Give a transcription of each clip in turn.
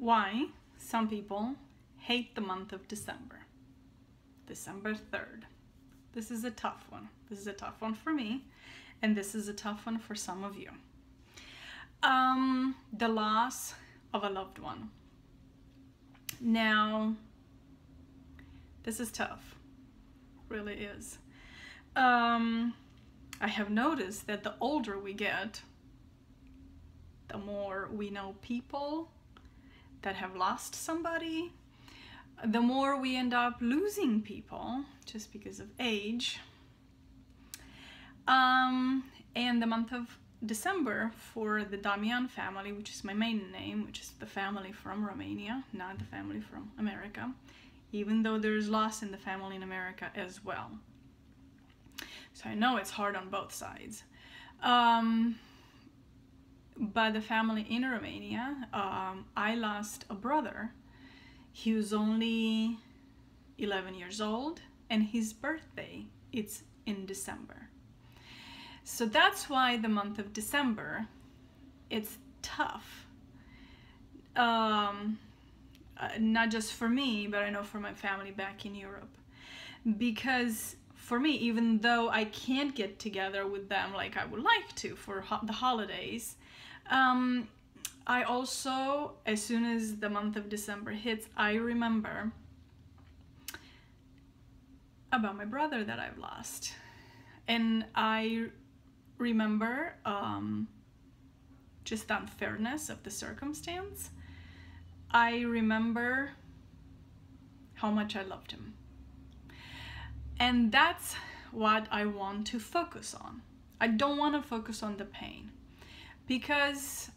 why some people hate the month of December. December 3rd. This is a tough one. This is a tough one for me, and this is a tough one for some of you. The loss of a loved one. Now, this is tough. Really is. I have noticed that the older we get, the more we know people that have lost somebody, the more we end up losing people just because of age. And the month of December for the Damian family, which is my maiden name, which is the family from Romania, not the family from America, even though there's loss in the family in America as well. So I know it's hard on both sides. But the family in Romania, I lost a brother. He was only 11 years old, and his birthday, it's in December. So that's why the month of December, it's tough. Not just for me, but I know for my family back in Europe. Because for me, even though I can't get together with them like I would like to for the holidays, I also, as soon as the month of December hits, I remember about my brother that I've lost. And I remember just the unfairness of the circumstance. I remember how much I loved him. And that's what I want to focus on. I don't want to focus on the pain, because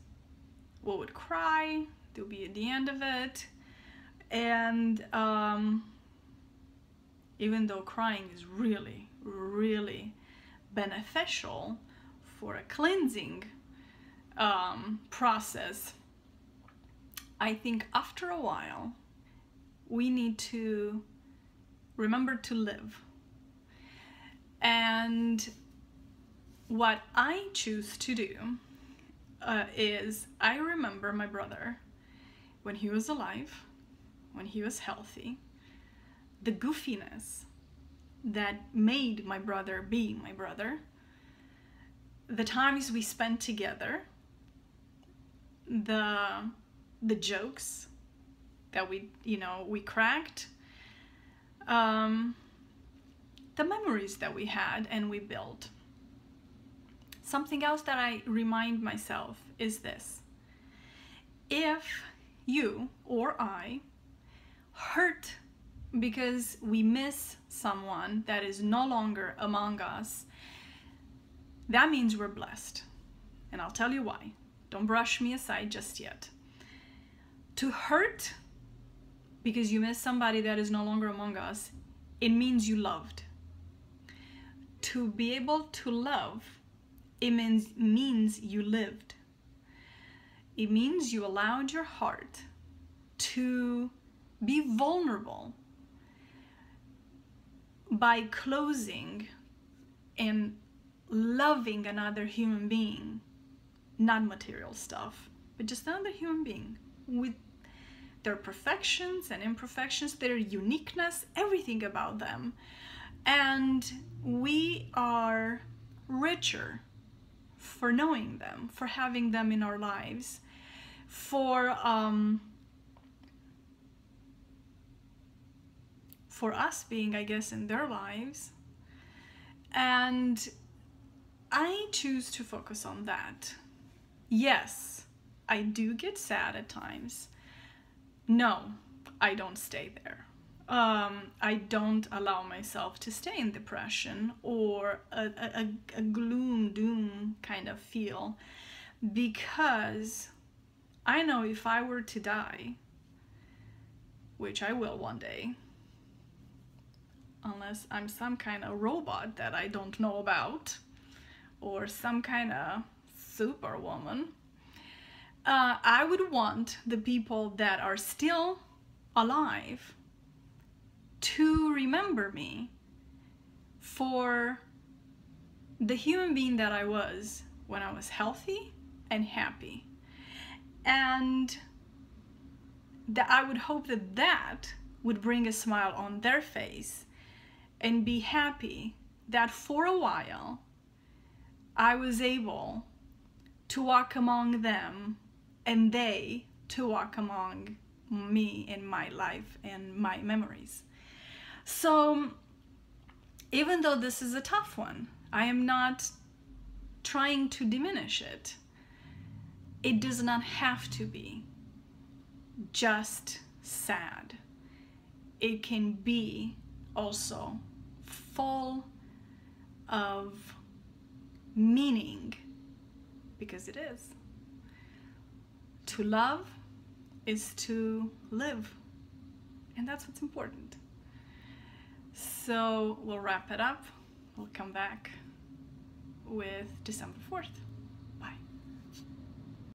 we would cry, there'll be at the end of it, and even though crying is really, really beneficial for a cleansing process, I think after a while we need to remember to live. And what I choose to do is I remember my brother when he was alive, when he was healthy, the goofiness that made my brother being my brother, the times we spent together, the jokes that we cracked, the memories that we had and we built. Something else that I remind myself is this: if you or I hurt because we miss someone that is no longer among us, that means we're blessed. And I'll tell you why. Don't brush me aside just yet. To hurt because you miss somebody that is no longer among us, it means you loved. To be able to love, it means you lived. It means you allowed your heart to be vulnerable by closing and loving another human being, not material stuff, but just another human being with their perfections and imperfections, their uniqueness, everything about them. And we are richer for knowing them, for having them in our lives, for us being, I guess, in their lives. And I choose to focus on that. Yes, I do get sad at times. No, I don't stay there. I don't allow myself to stay in depression or a gloom, doom kind of feel, because I know if I were to die, which I will one day, unless I'm some kind of robot that I don't know about, or some kind of superwoman, I would want the people that are still alive to remember me for the human being that I was when I was healthy and happy. And that I would hope that that would bring a smile on their face and be happy that for a while I was able to walk among them and they to walk among me in my life and my memories. So even though this is a tough one, I am not trying to diminish it. It does not have to be just sad. It can be also full of meaning, because it is. To love is to live, and that's what's important. So we'll wrap it up. We'll come back with December 4th.